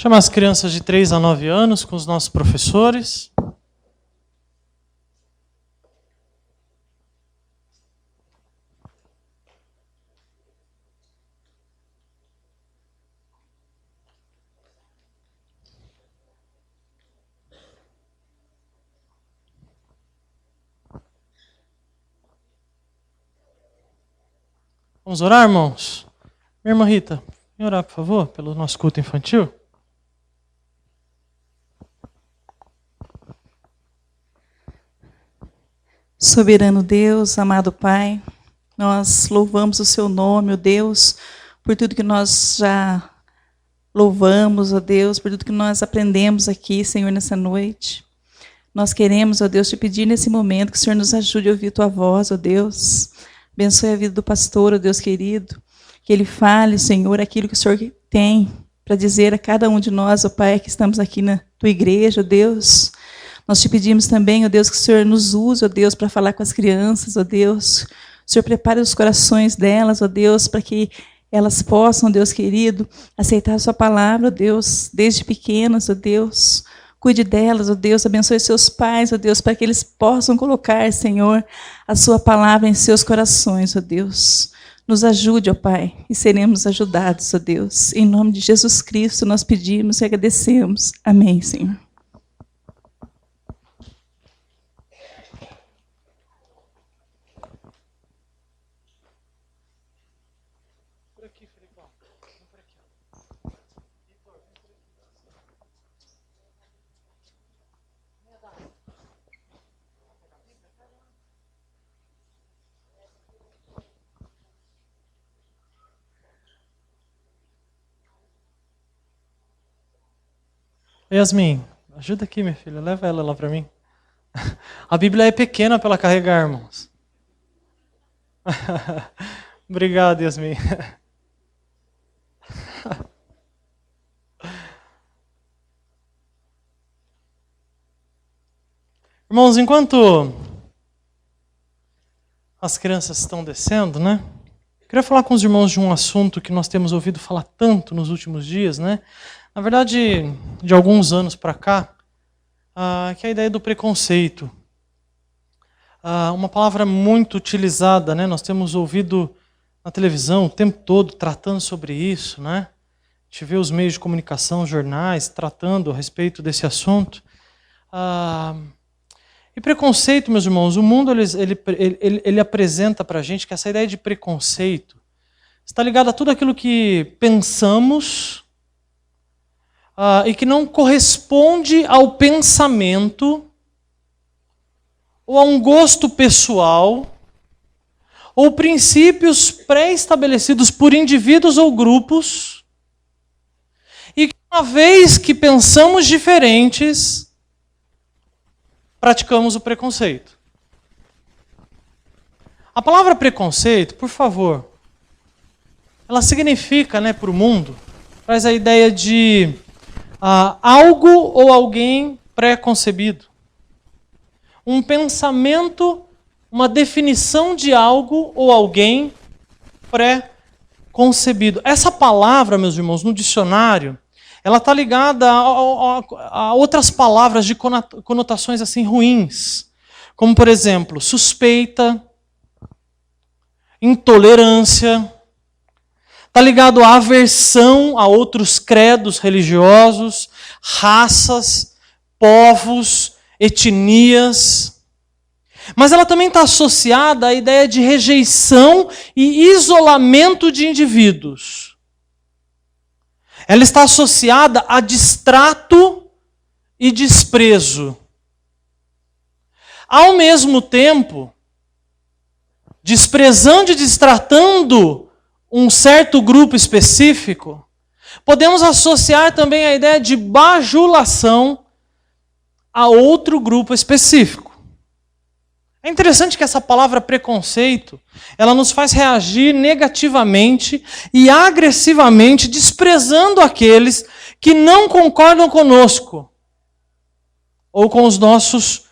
Chamar as crianças de 3 a 9 anos com os nossos professores. Vamos orar, irmãos? Minha irmã Rita, vem orar, por favor, pelo nosso culto infantil. Soberano Deus, amado Pai, nós louvamos o Seu nome, ó Deus, por tudo que nós já louvamos, ó Deus, por tudo que nós aprendemos aqui, Senhor, nessa noite. Nós queremos, ó Deus, te pedir nesse momento que o Senhor nos ajude a ouvir Tua voz, ó Deus. Abençoe a vida do pastor, ó Deus querido, que ele fale, Senhor, aquilo que o Senhor tem para dizer a cada um de nós, ó Pai, que estamos aqui na Tua igreja, ó Deus. Nós te pedimos também, ó Deus, que o Senhor nos use, ó Deus, para falar com as crianças, ó Deus. O Senhor prepare os corações delas, ó Deus, para que elas possam, ó Deus querido, aceitar a Sua palavra, ó Deus, desde pequenas, ó Deus. Cuide delas, ó Deus, abençoe seus pais, ó Deus, para que eles possam colocar, Senhor, a Sua palavra em seus corações, ó Deus. Nos ajude, ó Pai, e seremos ajudados, ó Deus. Em nome de Jesus Cristo, nós pedimos e agradecemos. Amém, Senhor. Yasmin, ajuda aqui, minha filha, leva ela lá para mim. A Bíblia é pequena para ela carregar, irmãos. Obrigado, Yasmin. Irmãos, enquanto as crianças estão descendo, né? Queria falar com os irmãos de um assunto que nós temos ouvido falar tanto nos últimos dias, né? Na verdade, de alguns anos para cá, que é a ideia do preconceito. Uma palavra muito utilizada, né? Nós temos ouvido na televisão o tempo todo tratando sobre isso, né? A gente vê os meios de comunicação, jornais, tratando a respeito desse assunto. E preconceito, meus irmãos, o mundo ele apresenta para a gente que essa ideia de preconceito está ligada a tudo aquilo que pensamos e que não corresponde ao pensamento ou a um gosto pessoal ou princípios pré-estabelecidos por indivíduos ou grupos e que uma vez que pensamos diferentes, praticamos o preconceito. A palavra preconceito, por favor, ela significa, né, para o mundo, traz a ideia de algo ou alguém pré-concebido. Um pensamento, uma definição de algo ou alguém pré-concebido. Essa palavra, meus irmãos, no dicionário, ela está ligada a outras palavras de conotações assim ruins, como, por exemplo, suspeita, intolerância. Está ligado à aversão a outros credos religiosos, raças, povos, etnias. Mas ela também está associada à ideia de rejeição e isolamento de indivíduos. Ela está associada a distrato e desprezo. Ao mesmo tempo, desprezando e distratando um certo grupo específico, podemos associar também a ideia de bajulação a outro grupo específico. É interessante que essa palavra preconceito, ela nos faz reagir negativamente e agressivamente, desprezando aqueles que não concordam conosco ou com os nossos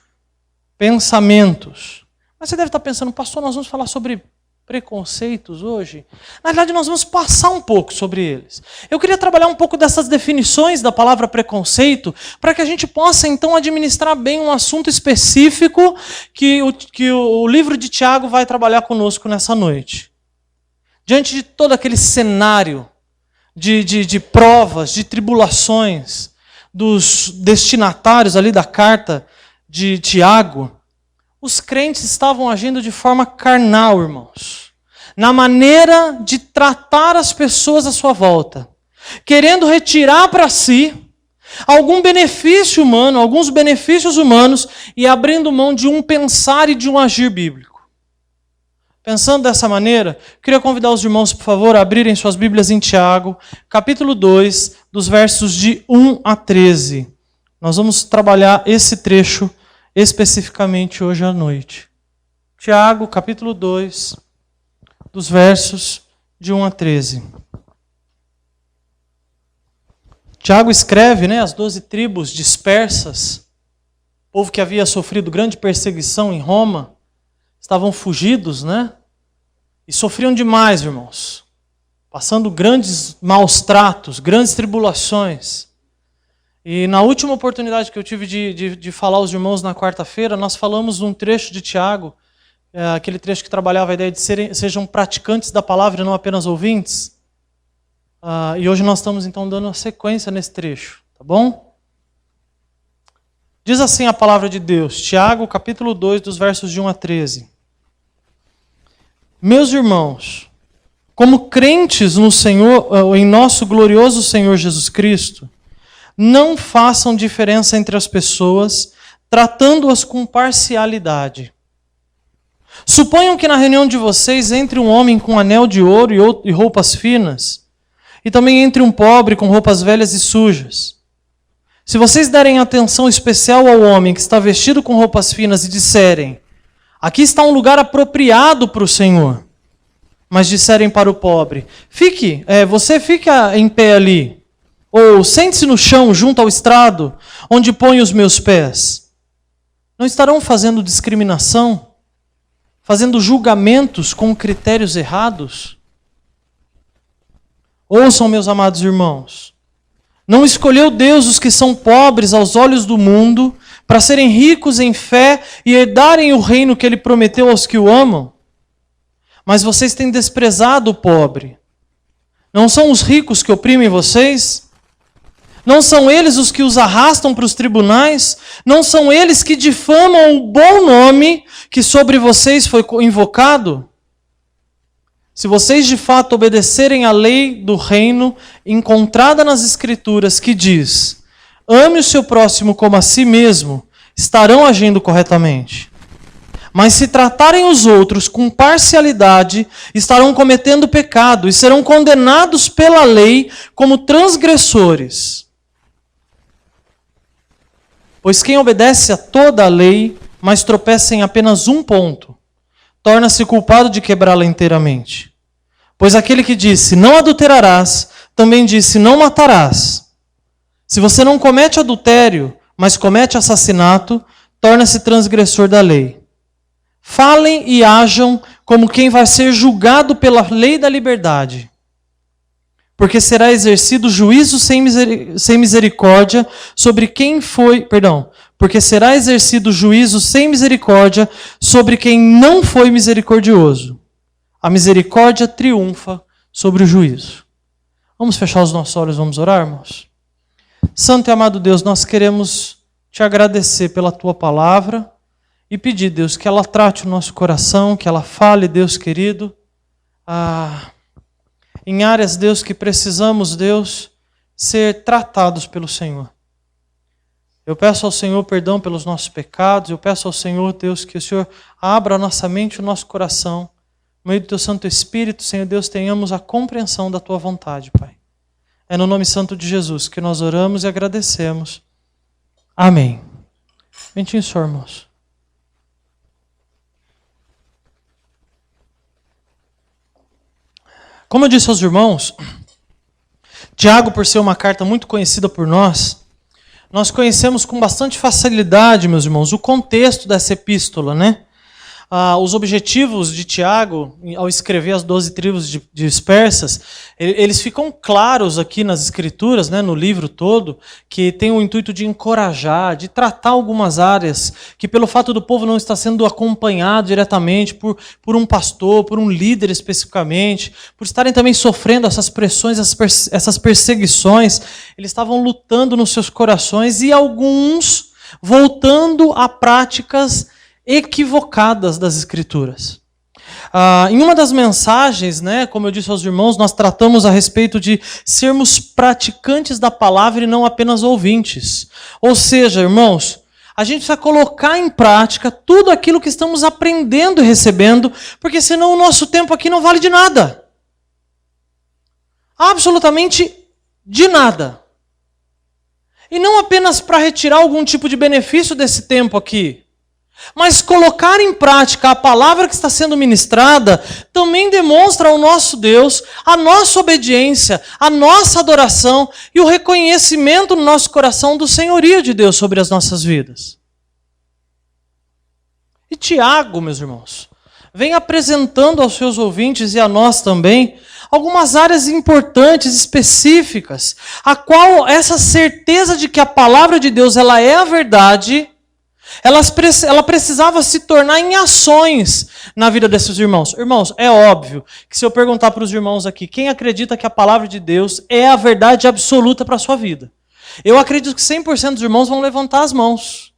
pensamentos. Mas você deve estar pensando, pastor, nós vamos falar sobre preconceitos hoje, na verdade nós vamos passar um pouco sobre eles. Eu queria trabalhar um pouco dessas definições da palavra preconceito, para que a gente possa então administrar bem um assunto específico que o livro de Tiago vai trabalhar conosco nessa noite. Diante de todo aquele cenário de provas, de tribulações, dos destinatários ali da carta de Tiago, os crentes estavam agindo de forma carnal, irmãos, na maneira de tratar as pessoas à sua volta, querendo retirar para si algum benefício humano, alguns benefícios humanos, e abrindo mão de um pensar e de um agir bíblico. Pensando dessa maneira, queria convidar os irmãos, por favor, a abrirem suas Bíblias em Tiago, capítulo 2, dos versos de 1 a 13. Nós vamos trabalhar esse trecho especificamente hoje à noite. Tiago, capítulo 2, dos versos de 1 a 13. Tiago escreve, as 12 tribos dispersas, povo que havia sofrido grande perseguição em Roma, estavam fugidos, e sofriam demais, irmãos, passando grandes maus tratos, grandes tribulações. E na última oportunidade que eu tive de falar aos irmãos na quarta-feira, nós falamos num trecho de Tiago, aquele trecho que trabalhava a ideia de sejam praticantes da palavra e não apenas ouvintes. E hoje nós estamos então dando uma sequência nesse trecho, tá bom? Diz assim a palavra de Deus, Tiago, capítulo 2, dos versos de 1 a 13. Meus irmãos, como crentes no Senhor, em nosso glorioso Senhor Jesus Cristo, não façam diferença entre as pessoas, tratando-as com parcialidade. Suponham que na reunião de vocês entre um homem com anel de ouro e roupas finas, e também entre um pobre com roupas velhas e sujas. Se vocês derem atenção especial ao homem que está vestido com roupas finas e disserem, aqui está um lugar apropriado para o Senhor, mas disserem para o pobre, você fica em pé ali, ou sente-se no chão junto ao estrado, onde ponho os meus pés. Não estarão fazendo discriminação? Fazendo julgamentos com critérios errados? Ouçam, meus amados irmãos. Não escolheu Deus os que são pobres aos olhos do mundo, para serem ricos em fé e herdarem o reino que Ele prometeu aos que o amam? Mas vocês têm desprezado o pobre. Não são os ricos que oprimem vocês? Não são eles os que os arrastam para os tribunais? Não são eles que difamam o bom nome que sobre vocês foi invocado? Se vocês de fato obedecerem à lei do reino encontrada nas Escrituras, que diz, ame o seu próximo como a si mesmo, estarão agindo corretamente. Mas se tratarem os outros com parcialidade, estarão cometendo pecado e serão condenados pela lei como transgressores. Pois quem obedece a toda a lei, mas tropeça em apenas um ponto, torna-se culpado de quebrá-la inteiramente. Pois aquele que disse, não adulterarás, também disse, não matarás. Se você não comete adultério, mas comete assassinato, torna-se transgressor da lei. Falem e ajam como quem vai ser julgado pela lei da liberdade. Porque será exercido juízo sem misericórdia sobre quem porque será exercido juízo sem misericórdia sobre quem não foi misericordioso. A misericórdia triunfa sobre o juízo. Vamos fechar os nossos olhos, vamos orar, irmãos? Santo e amado Deus, nós queremos te agradecer pela tua palavra e pedir, Deus, que ela trate o nosso coração, que ela fale, Deus querido, em áreas, Deus, que precisamos, Deus, ser tratados pelo Senhor. Eu peço ao Senhor perdão pelos nossos pecados, eu peço ao Senhor, Deus, que o Senhor abra a nossa mente e o nosso coração. No meio do Teu Santo Espírito, Senhor Deus, tenhamos a compreensão da Tua vontade, Pai. É no nome santo de Jesus que nós oramos e agradecemos. Amém. Bentinho, Senhor, irmãos. Como eu disse aos irmãos, Tiago, por ser uma carta muito conhecida por nós conhecemos com bastante facilidade, meus irmãos, o contexto dessa epístola, os objetivos de Tiago, ao escrever as 12 tribos dispersas, eles ficam claros aqui nas Escrituras, né, no livro todo, que tem o intuito de encorajar, de tratar algumas áreas que, pelo fato do povo não estar sendo acompanhado diretamente por um pastor, por um líder especificamente, por estarem também sofrendo essas pressões, essas perseguições, eles estavam lutando nos seus corações e alguns voltando a práticas equivocadas das Escrituras. Em uma das mensagens, né, como eu disse aos irmãos, nós tratamos a respeito de sermos praticantes da palavra e não apenas ouvintes. Ou seja, irmãos, a gente precisa colocar em prática tudo aquilo que estamos aprendendo e recebendo, porque senão o nosso tempo aqui não vale de nada. Absolutamente de nada. E não apenas para retirar algum tipo de benefício desse tempo aqui, mas colocar em prática a palavra que está sendo ministrada também demonstra ao nosso Deus a nossa obediência, a nossa adoração e o reconhecimento no nosso coração do senhorio de Deus sobre as nossas vidas. E Tiago, meus irmãos, vem apresentando aos seus ouvintes e a nós também algumas áreas importantes, específicas, a qual essa certeza de que a palavra de Deus ela é a verdade, ela precisava se tornar em ações na vida desses irmãos. Irmãos, é óbvio que se eu perguntar para os irmãos aqui, quem acredita que a palavra de Deus é a verdade absoluta para a sua vida? Eu acredito que 100% dos irmãos vão levantar as mãos.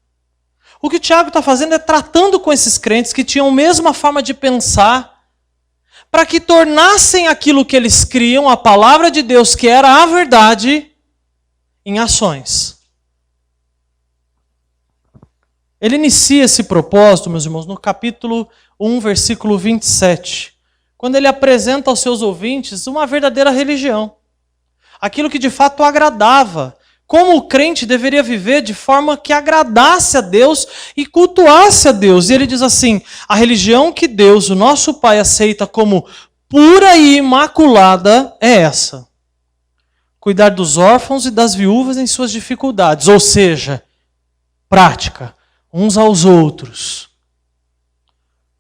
O que o Tiago está fazendo é tratando com esses crentes que tinham a mesma forma de pensar, para que tornassem aquilo que eles criam, a palavra de Deus, que era a verdade, em ações. Ele inicia esse propósito, meus irmãos, no capítulo 1, versículo 27, quando ele apresenta aos seus ouvintes uma verdadeira religião. Aquilo que de fato agradava. Como o crente deveria viver de forma que agradasse a Deus e cultuasse a Deus. E ele diz assim, a religião que Deus, o nosso Pai, aceita como pura e imaculada é essa. Cuidar dos órfãos e das viúvas em suas dificuldades. Ou seja, prática. Uns aos outros,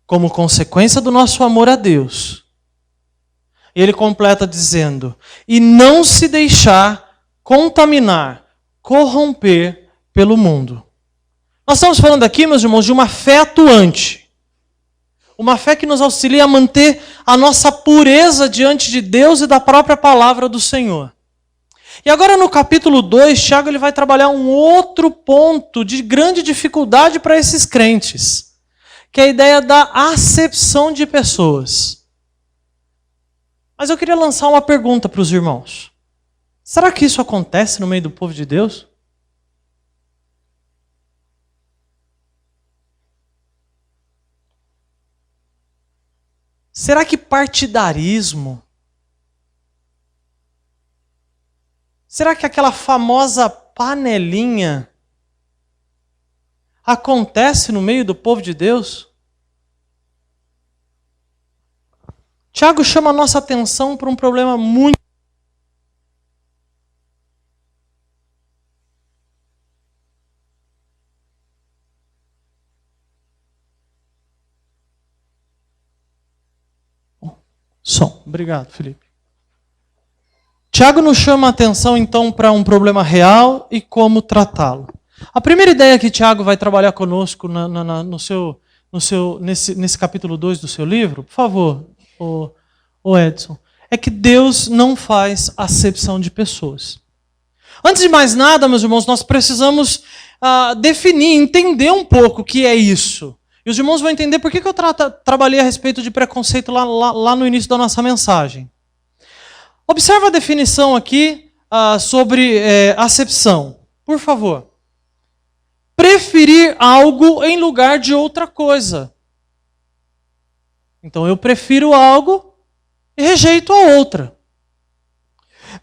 como consequência do nosso amor a Deus. E ele completa dizendo, e não se deixar contaminar, corromper pelo mundo. Nós estamos falando aqui, meus irmãos, de uma fé atuante. Uma fé que nos auxilia a manter a nossa pureza diante de Deus e da própria palavra do Senhor. E agora no capítulo 2, Tiago ele vai trabalhar um outro ponto de grande dificuldade para esses crentes, que é a ideia da acepção de pessoas. Mas eu queria lançar uma pergunta para os irmãos. Será que isso acontece no meio do povo de Deus? Será que partidarismo? Será que aquela famosa panelinha acontece no meio do povo de Deus? Tiago chama a nossa atenção para um problema muito... Som. Obrigado, Felipe. Tiago nos chama a atenção, então, para um problema real e como tratá-lo. A primeira ideia que Tiago vai trabalhar conosco nesse capítulo 2 do seu livro, por favor, o Edson, é que Deus não faz acepção de pessoas. Antes de mais nada, meus irmãos, nós precisamos definir, entender um pouco o que é isso. E os irmãos vão entender por que eu trabalhei a respeito de preconceito lá no início da nossa mensagem. Observa a definição aqui sobre acepção. Por favor. Preferir algo em lugar de outra coisa. Então eu prefiro algo e rejeito a outra.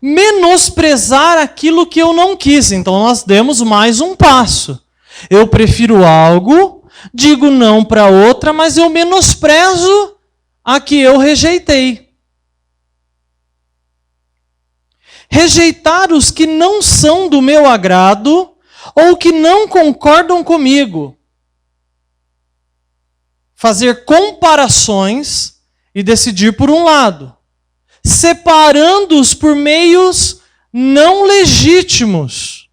Menosprezar aquilo que eu não quis. Então nós demos mais um passo. Eu prefiro algo, digo não para outra, mas eu menosprezo a que eu rejeitei. Rejeitar os que não são do meu agrado ou que não concordam comigo. fazer comparações e decidir por um lado, separando-os por meios não legítimos.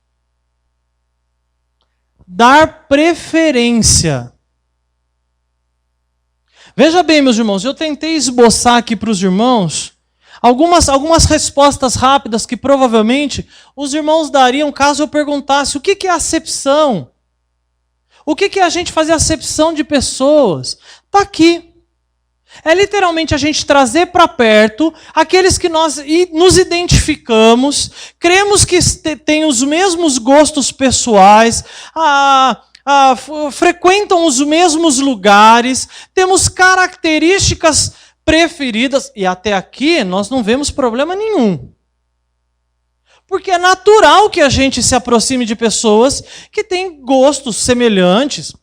Dar preferência. Veja bem, meus irmãos, eu tentei esboçar aqui para os irmãos algumas respostas rápidas que provavelmente os irmãos dariam caso eu perguntasse o que é acepção? O que é a gente fazer acepção de pessoas? Está aqui. É literalmente a gente trazer para perto aqueles que nós nos identificamos, cremos que têm os mesmos gostos pessoais, frequentam os mesmos lugares, temos características preferidas, e até aqui nós não vemos problema nenhum. Porque é natural que a gente se aproxime de pessoas que têm gostos semelhantes.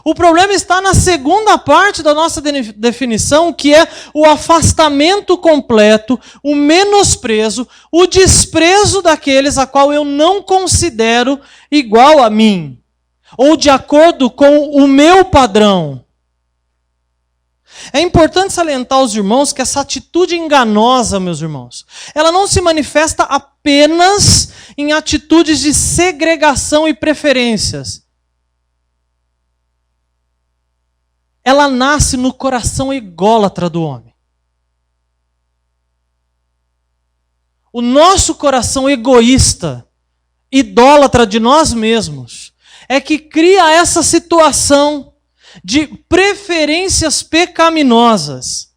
O problema está na segunda parte da nossa definição, que é o afastamento completo, o menosprezo, o desprezo daqueles a qual eu não considero igual a mim, ou de acordo com o meu padrão. É importante salientar aos irmãos que essa atitude enganosa, meus irmãos, ela não se manifesta apenas em atitudes de segregação e preferências. Ela nasce no coração ególatra do homem. O nosso coração egoísta, idólatra de nós mesmos, é que cria essa situação de preferências pecaminosas,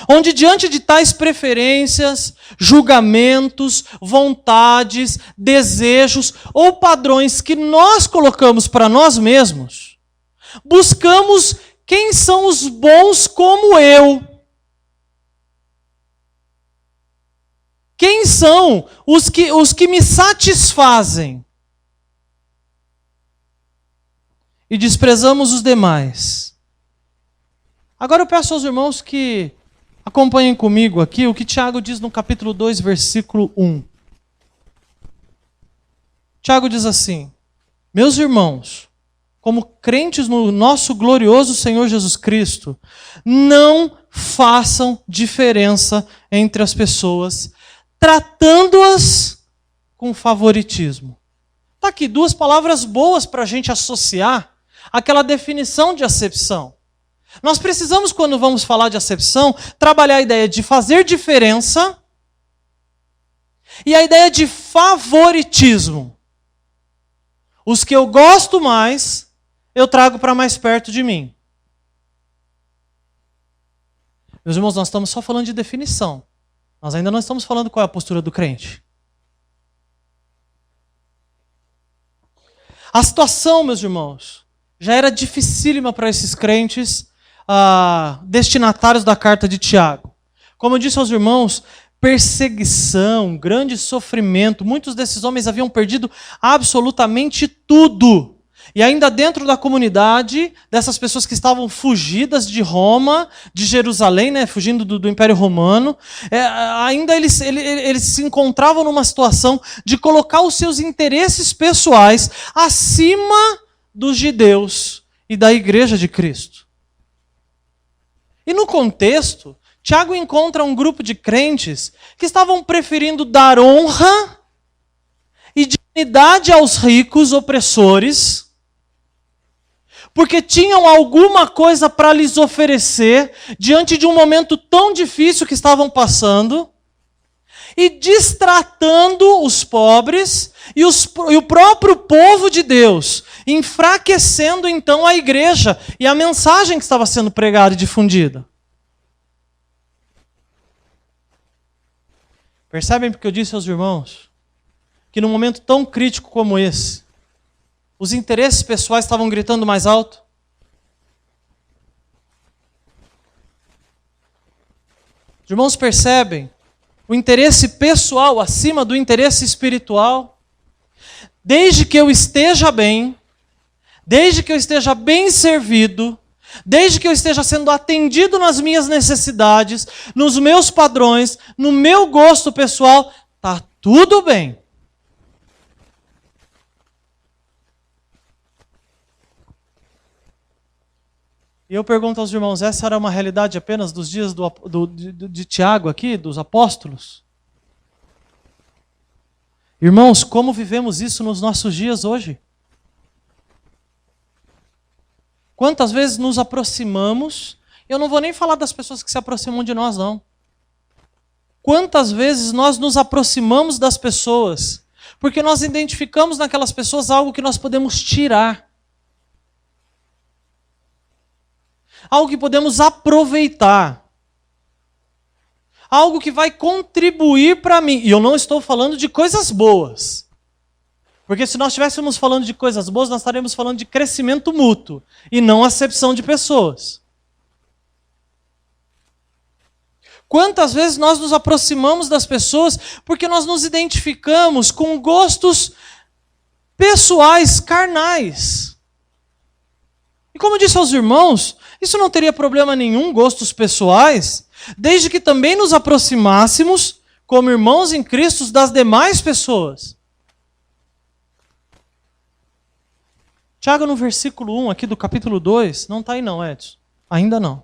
onde diante de tais preferências, julgamentos, vontades, desejos ou padrões que nós colocamos para nós mesmos, buscamos quem são os bons como eu. Quem são os que me satisfazem? E desprezamos os demais. Agora eu peço aos irmãos que acompanhem comigo aqui o que Tiago diz no capítulo 2, versículo 1. Tiago diz assim: meus irmãos, como crentes no nosso glorioso Senhor Jesus Cristo, não façam diferença entre as pessoas, tratando-as com favoritismo. Está aqui duas palavras boas para a gente associar àquela definição de acepção. Nós precisamos, quando vamos falar de acepção, trabalhar a ideia de fazer diferença e a ideia de favoritismo. Os que eu gosto mais, eu trago para mais perto de mim. Meus irmãos, nós estamos só falando de definição. Nós ainda não estamos falando qual é a postura do crente. A situação, meus irmãos, já era dificílima para esses crentes destinatários da carta de Tiago. Como eu disse aos irmãos, perseguição, grande sofrimento. Muitos desses homens haviam perdido absolutamente tudo. E ainda dentro da comunidade, dessas pessoas que estavam fugidas de Roma, de Jerusalém, né, fugindo do Império Romano, ainda eles se encontravam numa situação de colocar os seus interesses pessoais acima dos judeus e da igreja de Cristo. E no contexto, Tiago encontra um grupo de crentes que estavam preferindo dar honra e dignidade aos ricos opressores, porque tinham alguma coisa para lhes oferecer diante de um momento tão difícil que estavam passando, e destratando os pobres e o próprio povo de Deus, enfraquecendo então a igreja e a mensagem que estava sendo pregada e difundida. Percebem porque eu disse aos irmãos que num momento tão crítico como esse, os interesses pessoais estavam gritando mais alto? Os irmãos percebem o interesse pessoal acima do interesse espiritual? Desde que eu esteja bem, desde que eu esteja bem servido, desde que eu esteja sendo atendido nas minhas necessidades, nos meus padrões, no meu gosto pessoal, está tudo bem. E eu pergunto aos irmãos, essa era uma realidade apenas dos dias de Tiago aqui, dos apóstolos? Irmãos, como vivemos isso nos nossos dias hoje? Quantas vezes nos aproximamos, eu não vou nem falar das pessoas que se aproximam de nós, não. Quantas vezes nós nos aproximamos das pessoas, porque nós identificamos naquelas pessoas algo que nós podemos tirar. Algo que podemos aproveitar. Algo que vai contribuir para mim. E eu não estou falando de coisas boas. Porque se nós estivéssemos falando de coisas boas, nós estaremos falando de crescimento mútuo e não acepção de pessoas. Quantas vezes nós nos aproximamos das pessoas porque nós nos identificamos com gostos pessoais, carnais. E como eu disse aos irmãos, isso não teria problema nenhum, gostos pessoais, desde que também nos aproximássemos como irmãos em Cristo das demais pessoas. Tiago, no versículo 1 aqui do capítulo 2, não está aí não, Edson, ainda não.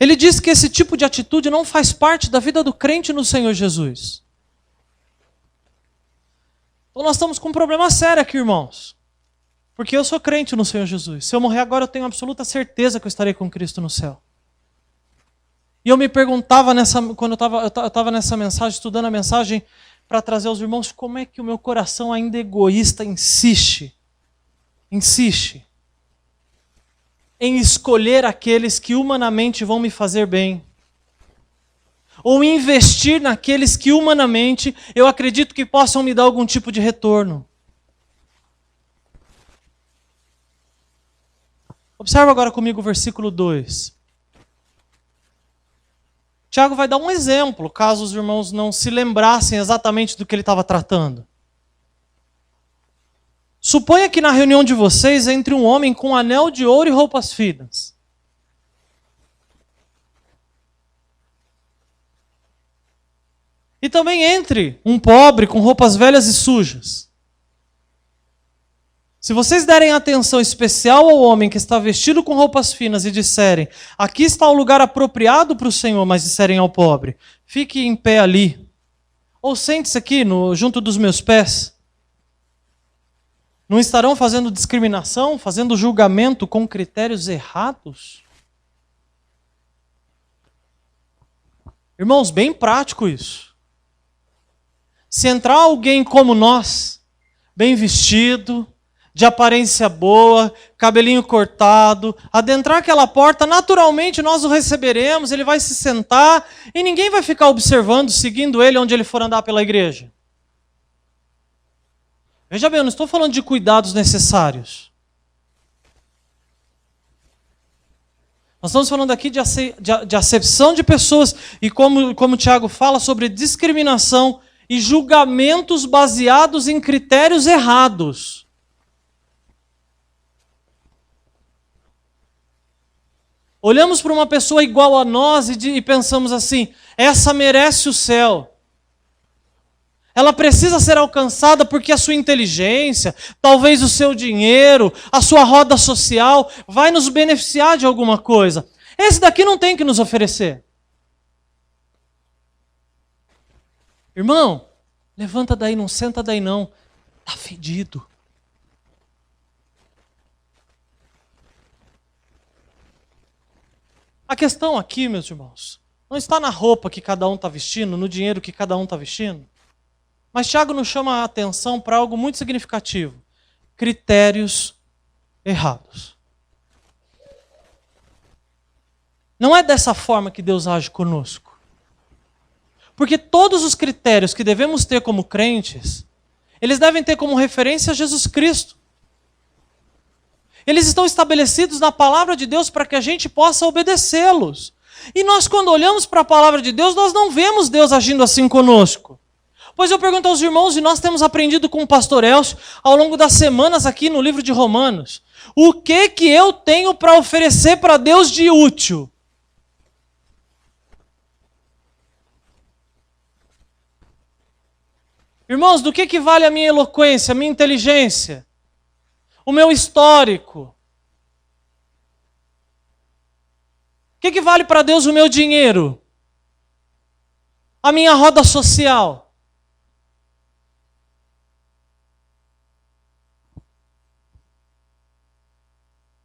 Ele diz que esse tipo de atitude não faz parte da vida do crente no Senhor Jesus. Então nós estamos com um problema sério aqui, irmãos. Porque eu sou crente no Senhor Jesus. Se eu morrer agora, eu tenho absoluta certeza que eu estarei com Cristo no céu. E eu me perguntava, quando eu estava nessa mensagem, estudando a mensagem para trazer aos irmãos, como é que o meu coração ainda egoísta insiste em escolher aqueles que humanamente vão me fazer bem. Ou investir naqueles que humanamente eu acredito que possam me dar algum tipo de retorno. Observa agora comigo o versículo 2. Tiago vai dar um exemplo, caso os irmãos não se lembrassem exatamente do que ele estava tratando. Suponha que na reunião de vocês entre um homem com um anel de ouro e roupas finas. E também entre um pobre com roupas velhas e sujas. Se vocês derem atenção especial ao homem que está vestido com roupas finas e disserem, aqui está o lugar apropriado para o Senhor, mas disserem ao pobre, fique em pé ali, ou sente-se aqui junto dos meus pés, não estarão fazendo discriminação, fazendo julgamento com critérios errados? Irmãos, bem prático isso. Se entrar alguém como nós, bem vestido, de aparência boa, cabelinho cortado, adentrar aquela porta, naturalmente nós o receberemos, ele vai se sentar e ninguém vai ficar observando, seguindo ele onde ele for andar pela igreja. Veja bem, eu não estou falando de cuidados necessários. Nós estamos falando aqui de acepção de pessoas e como o Tiago fala sobre discriminação e julgamentos baseados em critérios errados. Olhamos para uma pessoa igual a nós e pensamos assim, essa merece o céu. Ela precisa ser alcançada porque a sua inteligência, talvez o seu dinheiro, a sua roda social vai nos beneficiar de alguma coisa. Esse daqui não tem que nos oferecer. Irmão, levanta daí, não senta daí não. Está fedido. A questão aqui, meus irmãos, não está na roupa que cada um está vestindo, no dinheiro que cada um está vestindo. Mas Tiago nos chama a atenção para algo muito significativo. Critérios errados. Não é dessa forma que Deus age conosco. Porque todos os critérios que devemos ter como crentes, eles devem ter como referência Jesus Cristo. Eles estão estabelecidos na palavra de Deus para que a gente possa obedecê-los. E nós, quando olhamos para a palavra de Deus, nós não vemos Deus agindo assim conosco. Pois eu pergunto aos irmãos, e nós temos aprendido com o pastor Elcio, ao longo das semanas aqui no livro de Romanos, o que eu tenho para oferecer para Deus de útil? Irmãos, do que vale a minha eloquência, a minha inteligência? O meu histórico? O que vale para Deus o meu dinheiro? A minha roda social?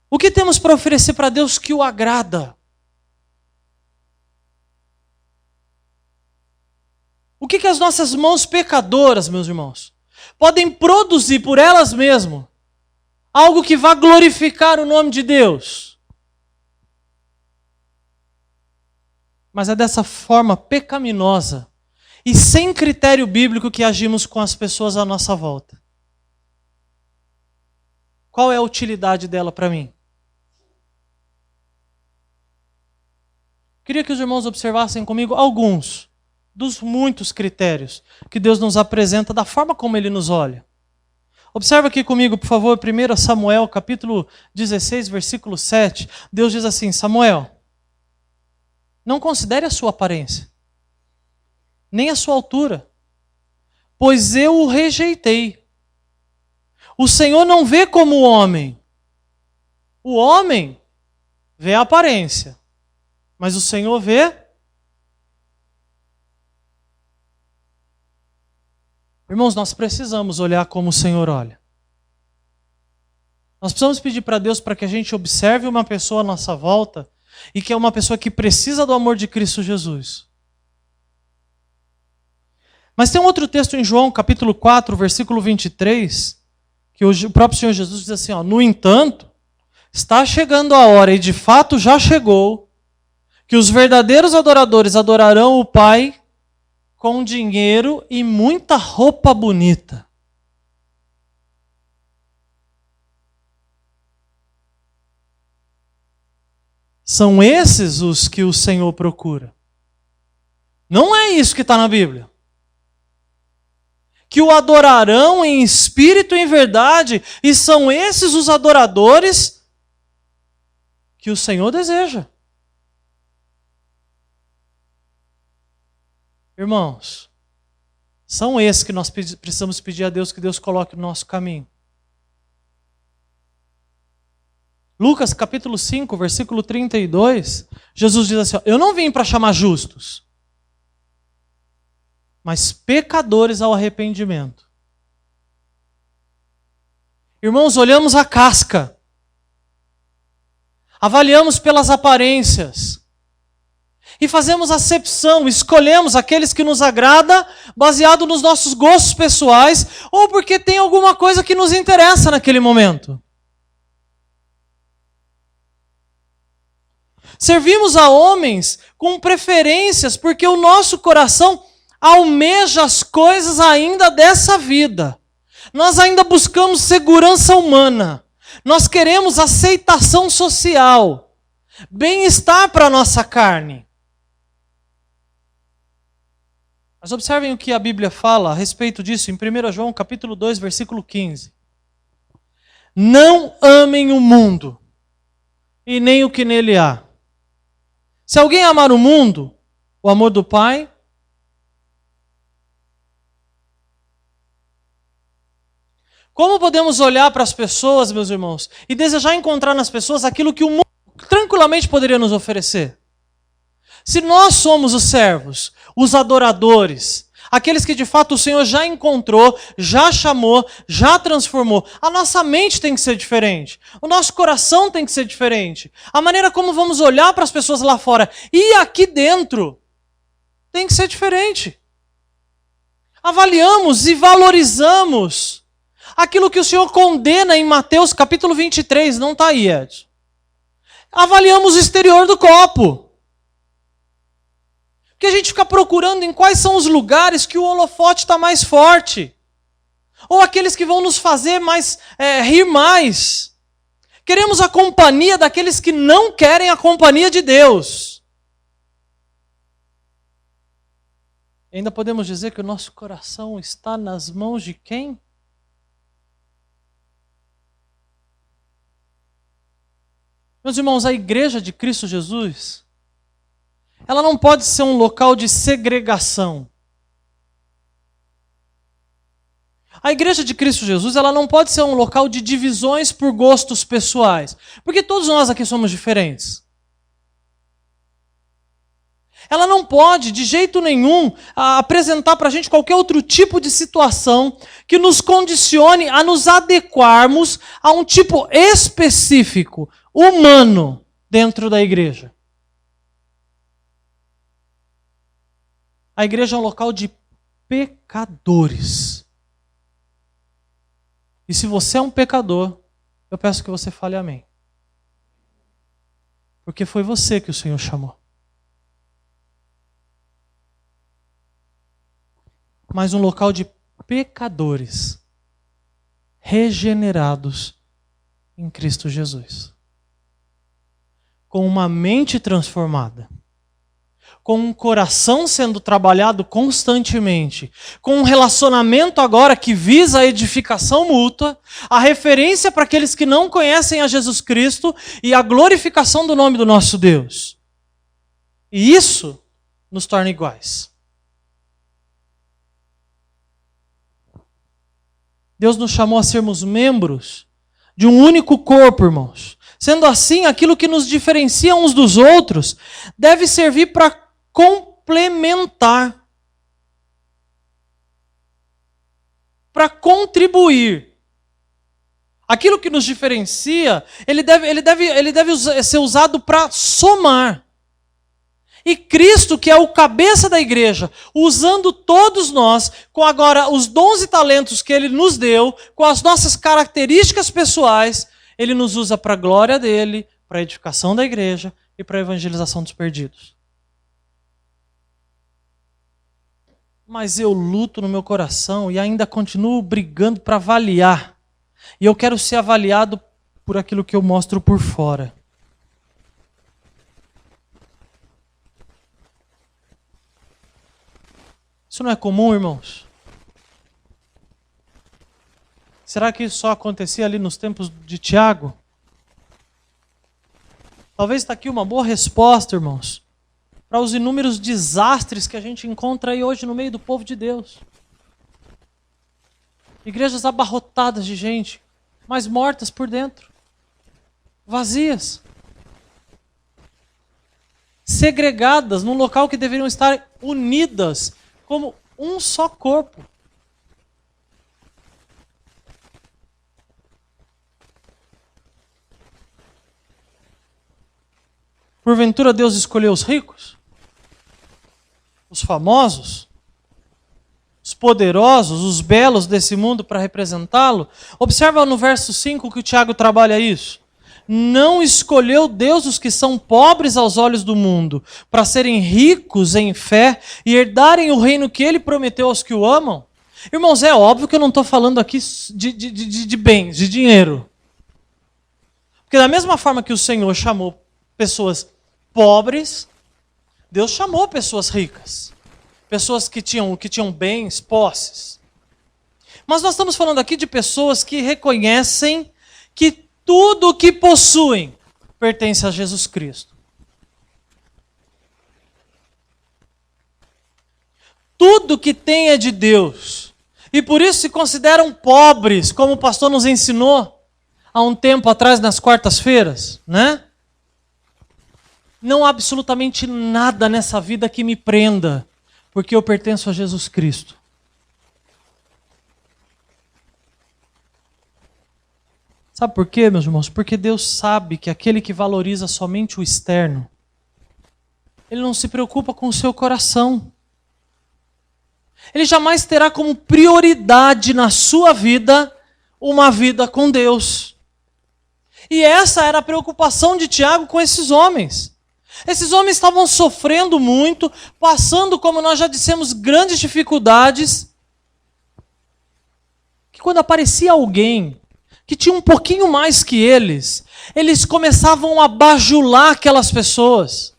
O que temos para oferecer para Deus que o agrada? O que as nossas mãos pecadoras, meus irmãos, podem produzir por elas mesmas algo que vá glorificar o nome de Deus? Mas é dessa forma pecaminosa e sem critério bíblico que agimos com as pessoas à nossa volta. Qual é a utilidade dela para mim? Queria que os irmãos observassem comigo alguns dos muitos critérios que Deus nos apresenta da forma como Ele nos olha. Observa aqui comigo, por favor, 1 Samuel, capítulo 16, versículo 7. Deus diz assim: Samuel, não considere a sua aparência, nem a sua altura, pois eu o rejeitei. O Senhor não vê como o homem. O homem vê a aparência, mas o Senhor vê. Irmãos, nós precisamos olhar como o Senhor olha. Nós precisamos pedir para Deus para que a gente observe uma pessoa à nossa volta e que é uma pessoa que precisa do amor de Cristo Jesus. Mas tem um outro texto em João, capítulo 4, versículo 23, que o próprio Senhor Jesus diz assim, no entanto, está chegando a hora, e de fato já chegou, que os verdadeiros adoradores adorarão o Pai com dinheiro e muita roupa bonita. São esses os que o Senhor procura. Não é isso que está na Bíblia. Que o adorarão em espírito e em verdade, e são esses os adoradores que o Senhor deseja. Irmãos, são esses que nós precisamos pedir a Deus que Deus coloque no nosso caminho. Lucas capítulo 5, versículo 32, Jesus diz assim, eu não vim para chamar justos, mas pecadores ao arrependimento. Irmãos, olhamos a casca, avaliamos pelas aparências, e fazemos acepção, escolhemos aqueles que nos agrada, baseado nos nossos gostos pessoais, ou porque tem alguma coisa que nos interessa naquele momento. Servimos a homens com preferências, porque o nosso coração almeja as coisas ainda dessa vida. Nós ainda buscamos segurança humana. Nós queremos aceitação social, bem-estar para a nossa carne. Mas observem o que a Bíblia fala a respeito disso em 1 João capítulo 2, versículo 15. Não amem o mundo e nem o que nele há. Se alguém amar o mundo, o amor do Pai, como podemos olhar para as pessoas, meus irmãos, e desejar encontrar nas pessoas aquilo que o mundo tranquilamente poderia nos oferecer? Se nós somos os servos, os adoradores, aqueles que de fato o Senhor já encontrou, já chamou, já transformou, a nossa mente tem que ser diferente, o nosso coração tem que ser diferente, a maneira como vamos olhar para as pessoas lá fora e aqui dentro tem que ser diferente. Avaliamos e valorizamos aquilo que o Senhor condena em Mateus capítulo 23, não está aí, Edson. Avaliamos o exterior do copo. Porque a gente fica procurando em quais são os lugares que o holofote está mais forte. Ou aqueles que vão nos fazer rir mais. Queremos a companhia daqueles que não querem a companhia de Deus. E ainda podemos dizer que o nosso coração está nas mãos de quem? Meus irmãos, a igreja de Cristo Jesus, ela não pode ser um local de segregação. A igreja de Cristo Jesus, ela não pode ser um local de divisões por gostos pessoais. Porque todos nós aqui somos diferentes. Ela não pode, de jeito nenhum, apresentar para a gente qualquer outro tipo de situação que nos condicione a nos adequarmos a um tipo específico, humano, dentro da igreja. A igreja é um local de pecadores. E se você é um pecador, eu peço que você fale amém. Porque foi você que o Senhor chamou. Mas um local de pecadores regenerados em Cristo Jesus. Com uma mente transformada. Com um coração sendo trabalhado constantemente, com um relacionamento agora que visa a edificação mútua, a referência para aqueles que não conhecem a Jesus Cristo e a glorificação do nome do nosso Deus. E isso nos torna iguais. Deus nos chamou a sermos membros de um único corpo, irmãos. Sendo assim, aquilo que nos diferencia uns dos outros deve servir para complementar, para contribuir. Aquilo que nos diferencia, ele deve ser usado para somar. E Cristo, que é o cabeça da igreja, usando todos nós, com agora os dons e talentos que Ele nos deu, com as nossas características pessoais, Ele nos usa para a glória dEle, para a edificação da igreja e para a evangelização dos perdidos. Mas eu luto no meu coração e ainda continuo brigando para avaliar. E eu quero ser avaliado por aquilo que eu mostro por fora. Isso não é comum, irmãos? Será que isso só acontecia ali nos tempos de Tiago? Talvez está aqui uma boa resposta, irmãos, para os inúmeros desastres que a gente encontra aí hoje no meio do povo de Deus. Igrejas abarrotadas de gente, mas mortas por dentro, vazias, segregadas num local que deveriam estar unidas como um só corpo. Porventura Deus escolheu os ricos? Os famosos? Os poderosos, os belos desse mundo para representá-lo? Observa no verso 5 que o Tiago trabalha isso. Não escolheu Deus os que são pobres aos olhos do mundo, para serem ricos em fé e herdarem o reino que Ele prometeu aos que o amam? Irmãos, é óbvio que eu não estou falando aqui de bens, de dinheiro. Porque da mesma forma que o Senhor chamou pessoas pobres, Deus chamou pessoas ricas. Pessoas que tinham bens, posses. Mas nós estamos falando aqui de pessoas que reconhecem que tudo o que possuem pertence a Jesus Cristo. Tudo que tem é de Deus. E por isso se consideram pobres, como o pastor nos ensinou há um tempo atrás nas quartas-feiras, né? Não há absolutamente nada nessa vida que me prenda, porque eu pertenço a Jesus Cristo. Sabe por quê, meus irmãos? Porque Deus sabe que aquele que valoriza somente o externo, ele não se preocupa com o seu coração. Ele jamais terá como prioridade na sua vida uma vida com Deus. E essa era a preocupação de Tiago com esses homens. Esses homens estavam sofrendo muito, passando, como nós já dissemos, grandes dificuldades. Que quando aparecia alguém que tinha um pouquinho mais que eles começavam a bajular aquelas pessoas,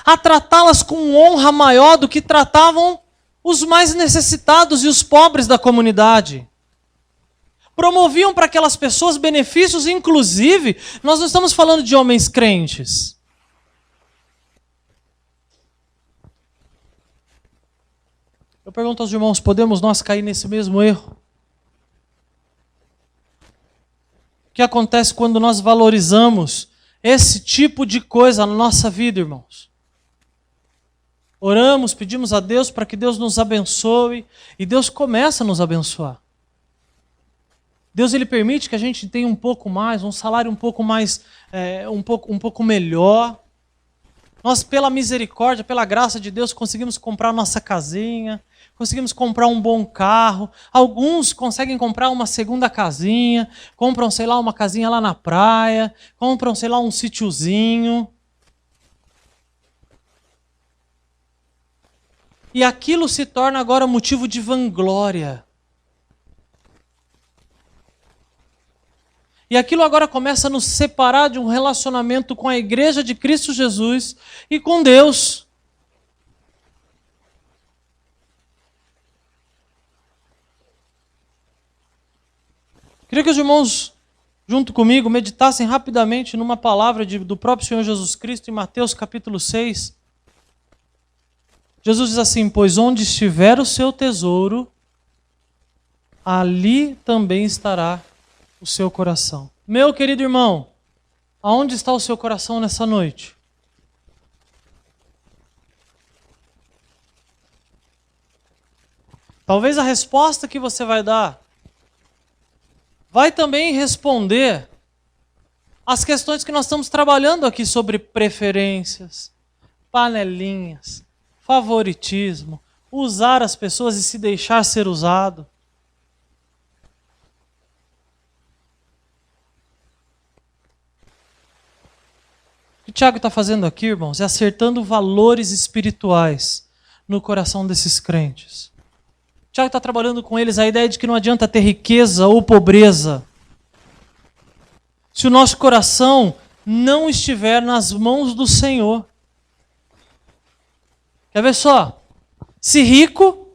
a tratá-las com honra maior do que tratavam os mais necessitados e os pobres da comunidade. Promoviam para aquelas pessoas benefícios, inclusive, nós não estamos falando de homens crentes. Eu pergunto aos irmãos, podemos nós cair nesse mesmo erro? O que acontece quando nós valorizamos esse tipo de coisa na nossa vida, irmãos? Oramos, pedimos a Deus para que Deus nos abençoe e Deus começa a nos abençoar. Deus ele permite que a gente tenha um pouco mais, um salário um pouco mais, um pouco melhor. Nós, pela misericórdia, pela graça de Deus, conseguimos comprar nossa casinha, conseguimos comprar um bom carro. Alguns conseguem comprar uma segunda casinha, compram, sei lá, uma casinha lá na praia, compram, sei lá, um sítiozinho. E aquilo se torna agora motivo de vanglória. E aquilo agora começa a nos separar de um relacionamento com a igreja de Cristo Jesus e com Deus. Queria que os irmãos, junto comigo, meditassem rapidamente numa palavra do próprio Senhor Jesus Cristo em Mateus capítulo 6. Jesus diz assim: pois onde estiver o seu tesouro, ali também estará o seu coração. Meu querido irmão, aonde está o seu coração nessa noite? Talvez a resposta que você vai dar vai também responder às questões que nós estamos trabalhando aqui sobre preferências, panelinhas, favoritismo, usar as pessoas e se deixar ser usado. O que o Tiago está fazendo aqui, irmãos, é acertando valores espirituais no coração desses crentes. O Tiago está trabalhando com eles a ideia de que não adianta ter riqueza ou pobreza se o nosso coração não estiver nas mãos do Senhor. Quer ver só? Se rico,